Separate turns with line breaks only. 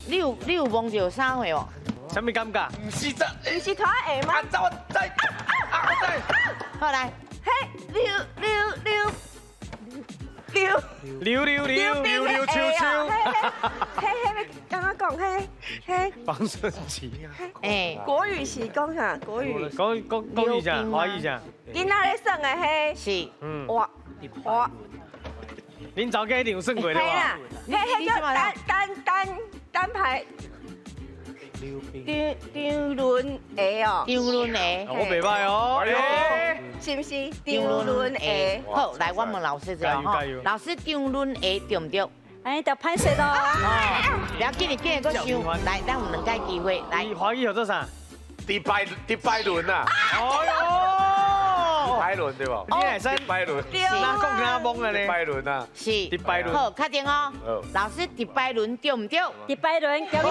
你有忘着啥货哦？
什么感觉？
不是这，
不是拖鞋吗？
啊，我在，我在。
好来，
嘿，溜，
溜溜溜溜溜秋秋，
嘿，刚刚讲嘿，
方顺琪，
哎，
国语是讲啥？国语。
讲一下，华语一下。
囡仔咧耍的嘿，
是，
嗯，
哇，
恁早家一定有算过的
嘿啦
哇。，
嘿叫单排张轮鞋哦，
张轮鞋，
我袂歹哦。哎
是不是张轮鞋？
好，来，我问老师一下吼
加油，
老师张轮鞋对唔对？
哎，就歹势咯。
哦，不要紧，你紧个想，来，咱有两届机会，来，
华语叫做啥？
迪拜轮呐，
哎呦，
拜轮对吧？
你来先，
拜轮，
那讲哪懵了呢？
拜轮呐，
是，
迪拜轮
好，确定哦
好。
老师，迪拜轮对唔对？
迪拜轮，恭喜！